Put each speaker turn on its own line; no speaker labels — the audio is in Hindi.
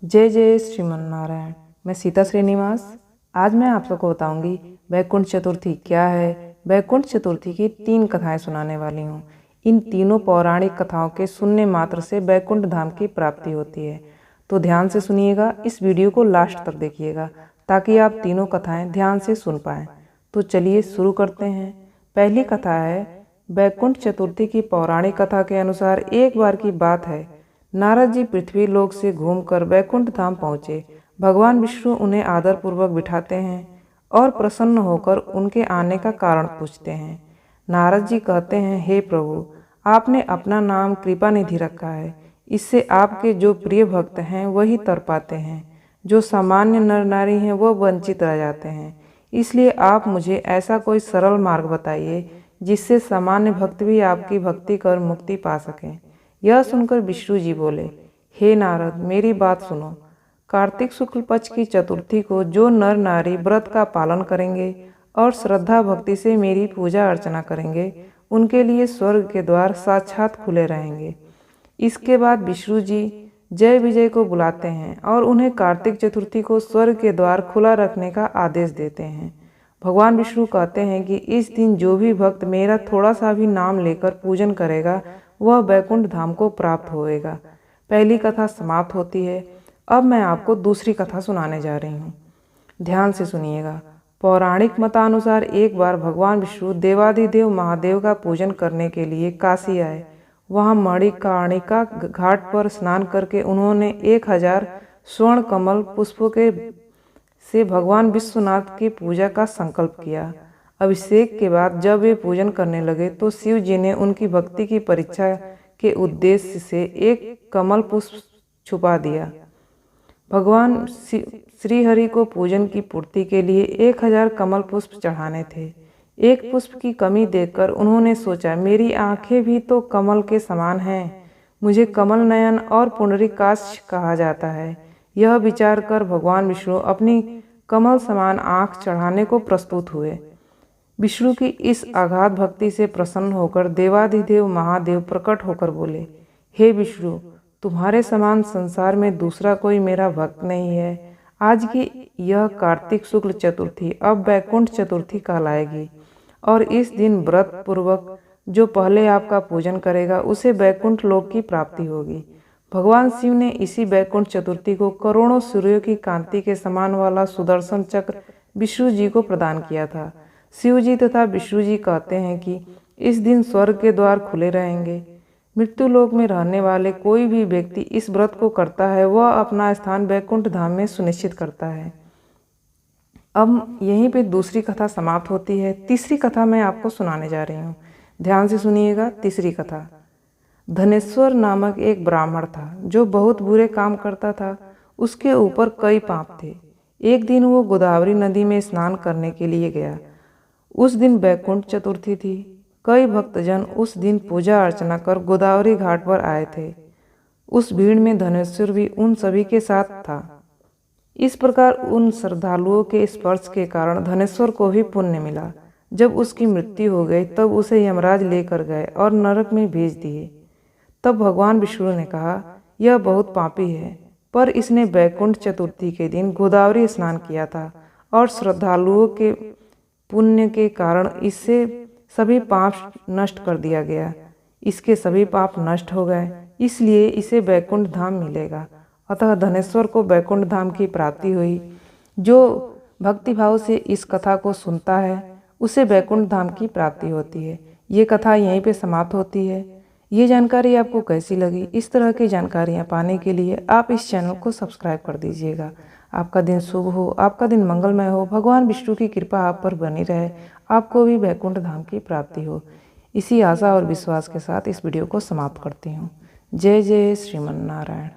जय जय श्रीमन नारायण। मैं सीता श्रीनिवास। आज मैं आप सबको बताऊंगी वैकुंठ चतुर्थी क्या है। वैकुंठ चतुर्थी की 3 कथाएं सुनाने वाली हूँ। इन तीनों पौराणिक कथाओं के सुनने मात्र से वैकुंठ धाम की प्राप्ति होती है। तो ध्यान से सुनिएगा, इस वीडियो को लास्ट तक देखिएगा ताकि आप तीनों कथाएं ध्यान से सुन पाएं। तो चलिए शुरू करते हैं। पहली कथा है वैकुंठ चतुर्थी की पौराणिक कथा के अनुसार एक बार की बात है, नारद जी पृथ्वी लोक से घूमकर वैकुंठ धाम पहुँचे। भगवान विष्णु उन्हें आदरपूर्वक बिठाते हैं और प्रसन्न होकर उनके आने का कारण पूछते हैं। नारद जी कहते हैं, हे प्रभु, आपने अपना नाम कृपा निधि रखा है। इससे आपके जो प्रिय भक्त हैं वही तर पाते हैं, जो सामान्य नर नारी हैं वो वंचित रह जाते हैं। इसलिए आप मुझे ऐसा कोई सरल मार्ग बताइए जिससे सामान्य भक्त भी आपकी भक्ति कर मुक्ति पा सकें। यह सुनकर विष्णु जी बोले, हे नारद, मेरी बात सुनो। कार्तिक शुक्ल पक्ष की चतुर्थी को जो नर नारी व्रत का पालन करेंगे और श्रद्धा भक्ति से मेरी पूजा अर्चना करेंगे, उनके लिए स्वर्ग के द्वार साक्षात खुले रहेंगे। इसके बाद विष्णु जी जय विजय को बुलाते हैं और उन्हें कार्तिक चतुर्थी को स्वर्ग के द्वार खुला रखने का आदेश देते हैं। भगवान विष्णु कहते हैं कि इस दिन जो भी भक्त मेरा थोड़ा सा भी नाम लेकर पूजन करेगा वह वैकुंठ धाम को प्राप्त होएगा। पहली कथा समाप्त होती है। अब मैं आपको दूसरी कथा सुनाने जा रही हूँ। ध्यान से सुनिएगा। पौराणिक मतानुसार एक बार भगवान विष्णु देवादिदेव महादेव का पूजन करने के लिए काशी आए। वहाँ मणिकर्णिका घाट पर स्नान करके उन्होंने 1000 स्वर्ण कमल पुष्पों के से भगवान विश्वनाथ की पूजा का संकल्प किया। अभिषेक के बाद जब वे पूजन करने लगे तो शिव जी ने उनकी भक्ति की परीक्षा के उद्देश्य से एक कमल पुष्प छुपा दिया। भगवान श्री हरि को पूजन की पूर्ति के लिए 1000 कमल पुष्प चढ़ाने थे। एक पुष्प की कमी देखकर उन्होंने सोचा, मेरी आंखें भी तो कमल के समान हैं, मुझे कमल नयन और पुंडरीकाक्ष कहा जाता है। यह विचार कर भगवान विष्णु अपनी कमल समान आंख चढ़ाने को प्रस्तुत हुए। विष्णु की इस अगाध भक्ति से प्रसन्न होकर देवाधिदेव महादेव प्रकट होकर बोले, हे विष्णु, तुम्हारे समान संसार में दूसरा कोई मेरा भक्त नहीं है। आज की यह कार्तिक शुक्ल चतुर्थी अब वैकुंठ चतुर्थी कहलाएगी और इस दिन व्रत पूर्वक जो पहले आपका पूजन करेगा उसे वैकुंठ लोक की प्राप्ति होगी। भगवान शिव ने इसी वैकुंठ चतुर्थी को करोड़ों सूर्यों की कांति के समान वाला सुदर्शन चक्र विष्णु जी को प्रदान किया था। शिव जी तथा विष्णु जी कहते हैं कि इस दिन स्वर्ग के द्वार खुले रहेंगे। मृत्यु लोक में रहने वाले कोई भी व्यक्ति इस व्रत को करता है वह अपना स्थान वैकुंठ धाम में सुनिश्चित करता है। अब यहीं पे दूसरी कथा समाप्त होती है। तीसरी कथा मैं आपको सुनाने जा रही हूँ। ध्यान से सुनिएगा। तीसरी कथा। धनेश्वर नामक एक ब्राह्मण था जो बहुत बुरे काम करता था। उसके ऊपर कई पाप थे। एक दिन वो गोदावरी नदी में स्नान करने के लिए गया। उस दिन वैकुंठ चतुर्थी थी। कई भक्तजन उस दिन पूजा अर्चना कर गोदावरी घाट पर आए थे। उस भीड़ में धनेश्वर भी उन सभी के साथ था। इस प्रकार उन श्रद्धालुओं के स्पर्श के कारण धनेश्वर को भी पुण्य मिला। जब उसकी मृत्यु हो गई तब उसे यमराज लेकर गए और नरक में भेज दिए। तब भगवान विष्णु ने कहा, यह बहुत पापी है, पर इसने वैकुंठ चतुर्थी के दिन गोदावरी स्नान किया था और श्रद्धालुओं के पुण्य के कारण इससे सभी पाप नष्ट कर दिया गया। इसके सभी पाप नष्ट हो गए, इसलिए इसे वैकुंठ धाम मिलेगा। अतः धनेश्वर को वैकुंठ धाम की प्राप्ति हुई। जो भक्तिभाव से इस कथा को सुनता है उसे वैकुंठ धाम की प्राप्ति होती है। ये कथा यहीं पे समाप्त होती है। ये जानकारी आपको कैसी लगी? इस तरह की जानकारियाँ पाने के लिए आप इस चैनल को सब्सक्राइब कर दीजिएगा। आपका दिन शुभ हो, आपका दिन मंगलमय हो। भगवान विष्णु की कृपा आप पर बनी रहे, आपको भी वैकुंठ धाम की प्राप्ति हो। इसी आशा और विश्वास के साथ इस वीडियो को समाप्त करती हूँ। जय जय श्रीमन नारायण।